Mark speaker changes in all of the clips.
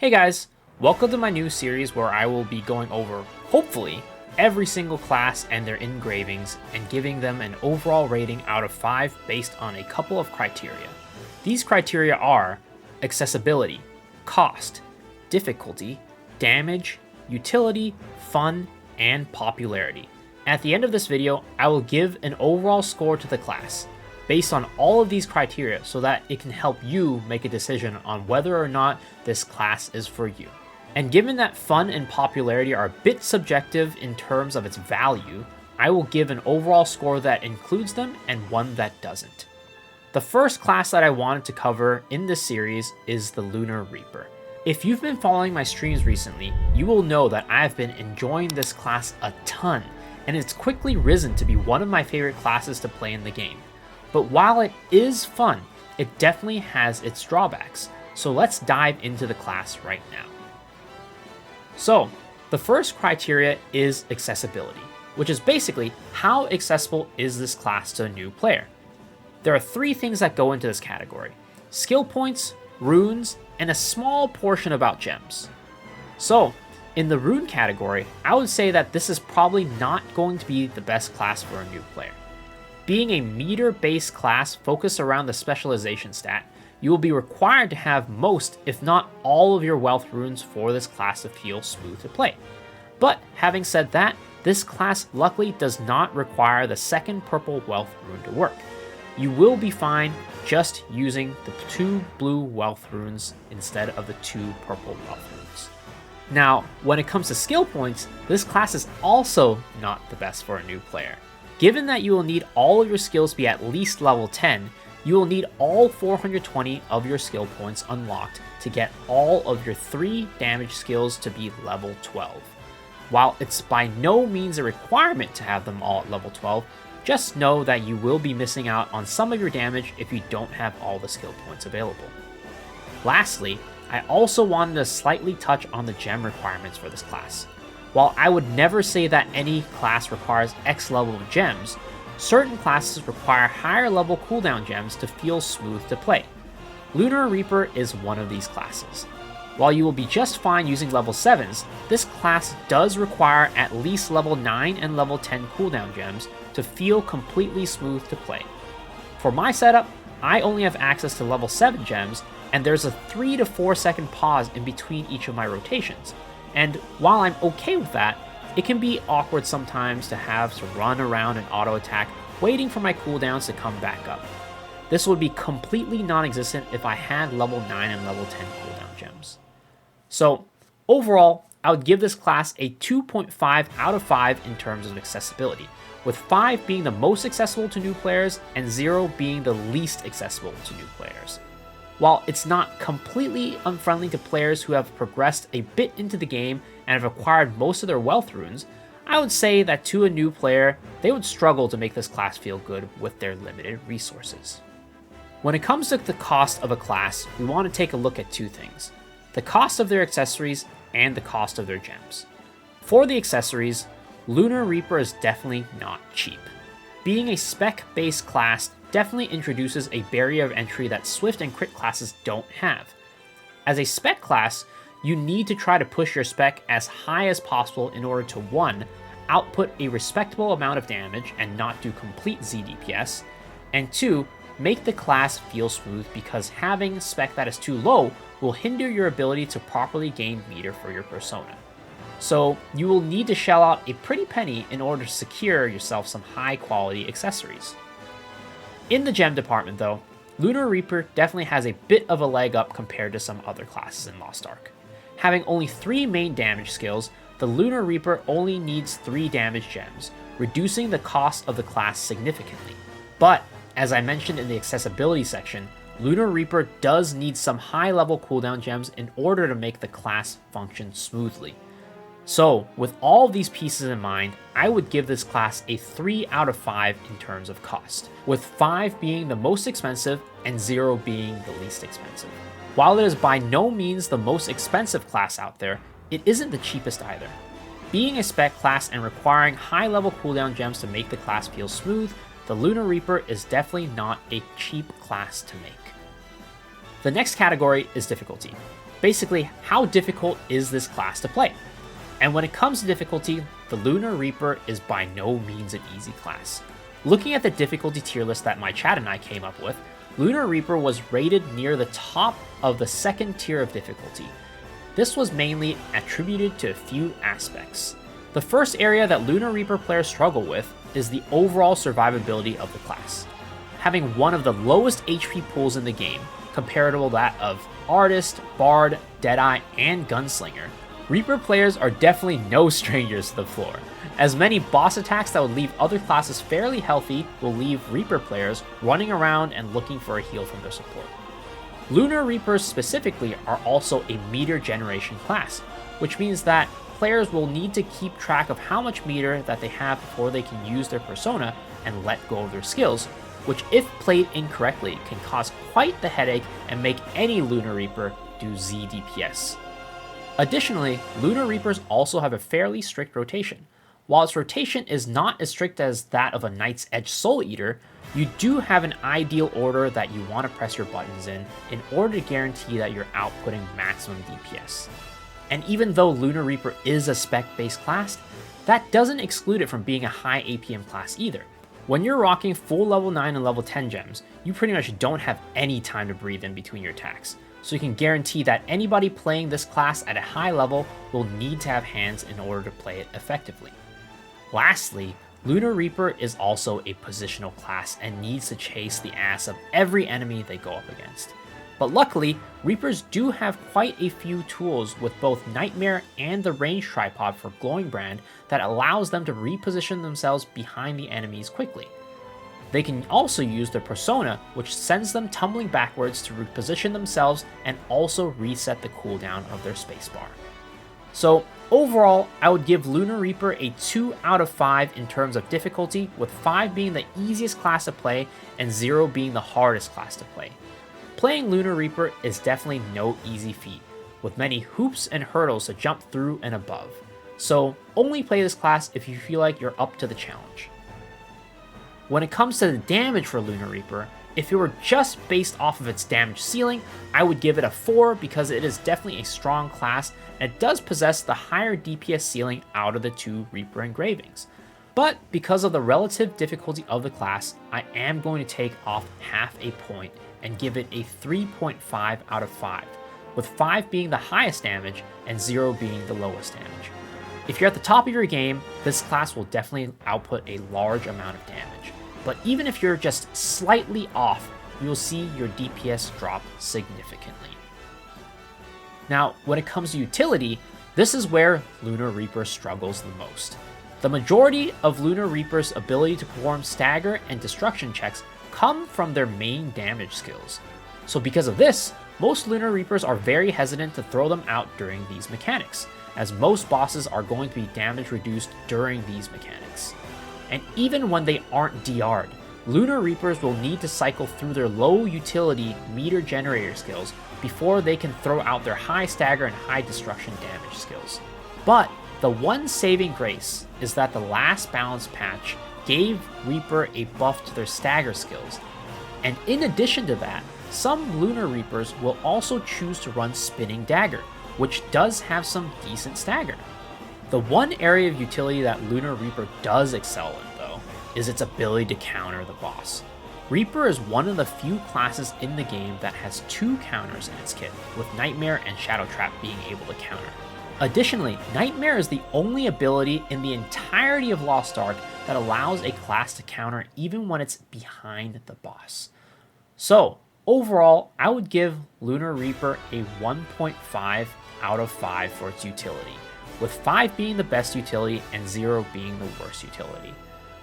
Speaker 1: Hey guys, welcome to my new series where I will be going over, hopefully, every single class and their engravings and giving them an overall rating out of 5 based on a couple of criteria. These criteria are accessibility, cost, difficulty, damage, utility, fun, and popularity. At the end of this video, I will give an overall score to the class based on all of these criteria so that it can help you make a decision on whether or not this class is for you. And given that fun and popularity are a bit subjective in terms of its value, I will give an overall score that includes them and one that doesn't. The first class that I wanted to cover in this series is the Lunar Reaper. If you've been following my streams recently, you will know that I have been enjoying this class a ton, and it's quickly risen to be one of my favorite classes to play in the game. But while it is fun, it definitely has its drawbacks, so let's dive into the class right now. So, the first criteria is accessibility, which is basically how accessible is this class to a new player. There are 3 things that go into this category: skill points, runes, and a small portion about gems. So, in the rune category, I would say that this is probably not going to be the best class for a new player. Being a meter-based class focused around the specialization stat, you will be required to have most, if not all, of your wealth runes for this class to feel smooth to play. But having said that, this class luckily does not require the second purple wealth rune to work. You will be fine just using the 2 blue wealth runes instead of the 2 purple wealth runes. Now, when it comes to skill points, this class is also not the best for a new player. Given that you will need all of your skills to be at least level 10, you will need all 420 of your skill points unlocked to get all of your 3 damage skills to be level 12. While it's by no means a requirement to have them all at level 12, just know that you will be missing out on some of your damage if you don't have all the skill points available. Lastly, I also wanted to slightly touch on the gem requirements for this class. While I would never say that any class requires X level of gems, certain classes require higher level cooldown gems to feel smooth to play. Lunar Reaper is one of these classes. While you will be just fine using level 7s, this class does require at least level 9 and level 10 cooldown gems to feel completely smooth to play. For my setup, I only have access to level 7 gems, and there's a 3 to 4 second pause in between each of my rotations. And while I'm okay with that, it can be awkward sometimes to have to run around and auto attack, waiting for my cooldowns to come back up. This would be completely non-existent if I had level 9 and level 10 cooldown gems. So overall, I would give this class a 2.5 out of 5 in terms of accessibility, with 5 being the most accessible to new players and 0 being the least accessible to new players. While it's not completely unfriendly to players who have progressed a bit into the game and have acquired most of their wealth runes, I would say that to a new player, they would struggle to make this class feel good with their limited resources. When it comes to the cost of a class, we want to take a look at 2 things: the cost of their accessories and the cost of their gems. For the accessories, Lunar Reaper is definitely not cheap. Being a spec-based class definitely introduces a barrier of entry that Swift and Crit classes don't have. As a spec class, you need to try to push your spec as high as possible in order to 1. Output a respectable amount of damage and not do complete Z DPS, and 2. Make the class feel smooth, because having spec that is too low will hinder your ability to properly gain meter for your persona. So you will need to shell out a pretty penny in order to secure yourself some high quality accessories. In the gem department though, Lunar Reaper definitely has a bit of a leg up compared to some other classes in Lost Ark. Having only 3 main damage skills, the Lunar Reaper only needs 3 damage gems, reducing the cost of the class significantly. But, as I mentioned in the accessibility section, Lunar Reaper does need some high level cooldown gems in order to make the class function smoothly. So, with all these pieces in mind, I would give this class a 3 out of 5 in terms of cost, with 5 being the most expensive and 0 being the least expensive. While it is by no means the most expensive class out there, it isn't the cheapest either. Being a spec class and requiring high level cooldown gems to make the class feel smooth, the Lunar Reaper is definitely not a cheap class to make. The next category is difficulty. Basically, how difficult is this class to play? And when it comes to difficulty, the Lunar Reaper is by no means an easy class. Looking at the difficulty tier list that my chat and I came up with, Lunar Reaper was rated near the top of the second tier of difficulty. This was mainly attributed to a few aspects. The first area that Lunar Reaper players struggle with is the overall survivability of the class. Having one of the lowest HP pools in the game, comparable to that of Artist, Bard, Deadeye, and Gunslinger, Reaper players are definitely no strangers to the floor, as many boss attacks that would leave other classes fairly healthy will leave Reaper players running around and looking for a heal from their support. Lunar Reapers specifically are also a meter generation class, which means that players will need to keep track of how much meter that they have before they can use their persona and let go of their skills, which if played incorrectly can cause quite the headache and make any Lunar Reaper do Z DPS. Additionally, Lunar Reapers also have a fairly strict rotation. While its rotation is not as strict as that of a Knight's Edge Soul Eater, you do have an ideal order that you want to press your buttons in order to guarantee that you're outputting maximum DPS. And even though Lunar Reaper is a spec-based class, that doesn't exclude it from being a high APM class either. When you're rocking full level 9 and level 10 gems, you pretty much don't have any time to breathe in between your attacks, so you can guarantee that anybody playing this class at a high level will need to have hands in order to play it effectively. Lastly, Lunar Reaper is also a positional class and needs to chase the ass of every enemy they go up against. But luckily, Reapers do have quite a few tools with both Nightmare and the range tripod for Glowing Brand that allows them to reposition themselves behind the enemies quickly. They can also use their persona, which sends them tumbling backwards to reposition themselves and also reset the cooldown of their spacebar. So overall, I would give Lunar Reaper a 2 out of 5 in terms of difficulty, with 5 being the easiest class to play and 0 being the hardest class to play. Playing Lunar Reaper is definitely no easy feat, with many hoops and hurdles to jump through and above. So only play this class if you feel like you're up to the challenge. When it comes to the damage for Lunar Reaper, if it were just based off of its damage ceiling, I would give it a 4 because it is definitely a strong class and it does possess the higher DPS ceiling out of the two Reaper engravings. But because of the relative difficulty of the class, I am going to take off half a point and give it a 3.5 out of 5, with 5 being the highest damage and 0 being the lowest damage. If you're at the top of your game, this class will definitely output a large amount of damage. But even if you're just slightly off, you will see your DPS drop significantly. Now, when it comes to utility, this is where Lunar Reaper struggles the most. The majority of Lunar Reaper's ability to perform stagger and destruction checks come from their main damage skills. So because of this, most Lunar Reapers are very hesitant to throw them out during these mechanics, as most bosses are going to be damage reduced during these mechanics. And even when they aren't DR'd, Lunar Reapers will need to cycle through their low utility meter generator skills before they can throw out their high stagger and high destruction damage skills. But the one saving grace is that the last balance patch gave Reaper a buff to their stagger skills, and in addition to that, some Lunar Reapers will also choose to run Spinning Dagger, which does have some decent stagger. The one area of utility that Lunar Reaper does excel in, though, is its ability to counter the boss. Reaper is one of the few classes in the game that has 2 counters in its kit, with Nightmare and Shadow Trap being able to counter. Additionally, Nightmare is the only ability in the entirety of Lost Ark that allows a class to counter even when it's behind the boss. So, overall, I would give Lunar Reaper a 1.5 out of 5 for its utility, with 5 being the best utility and 0 being the worst utility.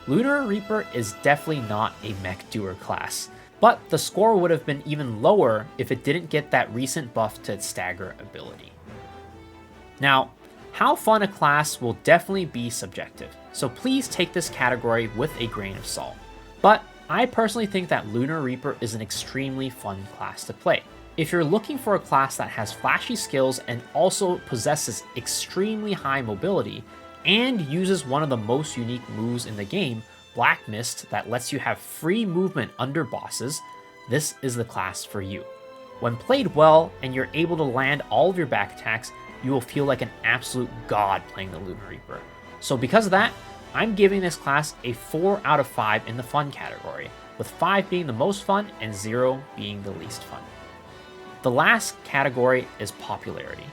Speaker 1: Lunar Reaper is definitely not a mech doer class, but the score would have been even lower if it didn't get that recent buff to its stagger ability. Now, how fun a class will definitely be subjective, so please take this category with a grain of salt. But I personally think that Lunar Reaper is an extremely fun class to play. If you're looking for a class that has flashy skills and also possesses extremely high mobility, and uses one of the most unique moves in the game, Black Mist, that lets you have free movement under bosses, this is the class for you. When played well and you're able to land all of your back attacks, you will feel like an absolute god playing the Lunar Reaper. So because of that, I'm giving this class a 4 out of 5 in the fun category, with 5 being the most fun and 0 being the least fun. The last category is popularity.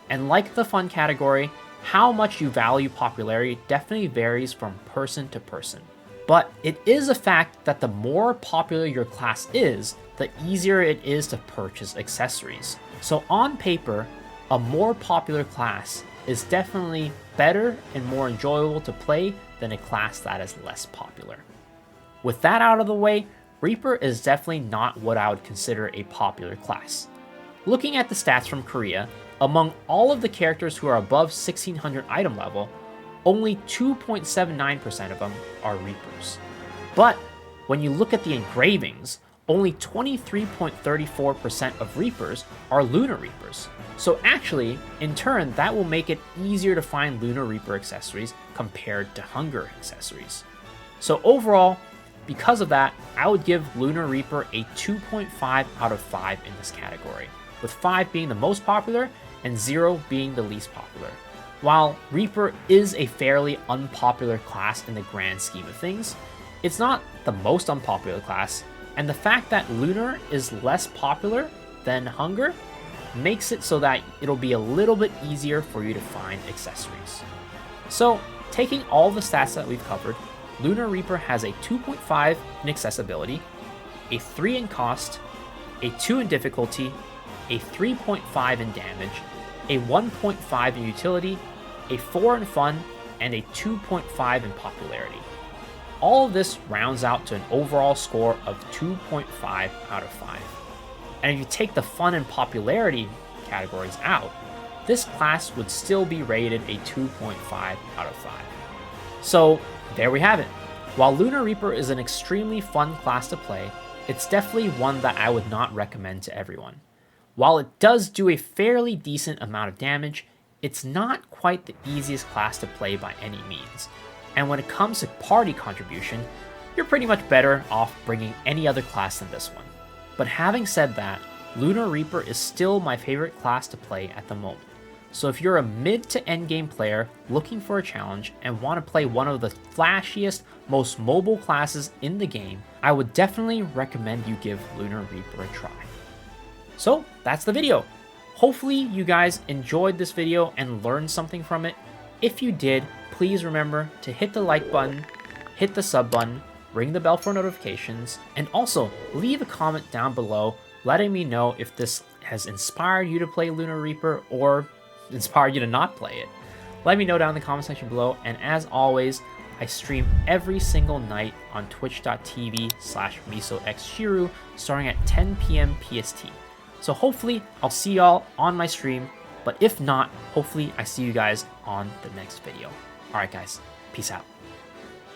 Speaker 1: And like the fun category, how much you value popularity definitely varies from person to person. But it is a fact that the more popular your class is, the easier it is to purchase accessories. So on paper, a more popular class is definitely better and more enjoyable to play than a class that is less popular. With that out of the way, Reaper is definitely not what I would consider a popular class. Looking at the stats from Korea, among all of the characters who are above 1600 item level, only 2.79% of them are Reapers. But when you look at the engravings, only 23.34% of Reapers are Lunar Reapers. So actually, in turn, that will make it easier to find Lunar Reaper accessories compared to Hunger accessories. So overall, because of that, I would give Lunar Reaper a 2.5 out of 5 in this category, with 5 being the most popular and 0 being the least popular. While Reaper is a fairly unpopular class in the grand scheme of things, it's not the most unpopular class, and the fact that Lunar is less popular than Hunger makes it so that it'll be a little bit easier for you to find accessories. So, taking all the stats that we've covered, Lunar Reaper has a 2.5 in accessibility, a 3 in cost, a 2 in difficulty, a 3.5 in damage, a 1.5 in utility, a 4 in fun, and a 2.5 in popularity. All of this rounds out to an overall score of 2.5 out of 5. And if you take the fun and popularity categories out, this class would still be rated a 2.5 out of 5. So there we have it. While Lunar Reaper is an extremely fun class to play, it's definitely one that I would not recommend to everyone. While it does do a fairly decent amount of damage, it's not quite the easiest class to play by any means. And when it comes to party contribution, you're pretty much better off bringing any other class than this one. But having said that, Lunar Reaper is still my favorite class to play at the moment. So if you're a mid to end game player looking for a challenge and want to play one of the flashiest, most mobile classes in the game, I would definitely recommend you give Lunar Reaper a try. So that's the video. Hopefully you guys enjoyed this video and learned something from it. If you did, please remember to hit the like button, hit the sub button, ring the bell for notifications, and also leave a comment down below letting me know if this has inspired you to play Lunar Reaper or inspired you to not play it. Let me know down in the comment section below, and as always, I stream every single night on twitch.tv/misoxshiru starting at 10 p.m. PST. So hopefully I'll see y'all on my stream, but if not, hopefully I see you guys on the next video. Alright guys, peace out.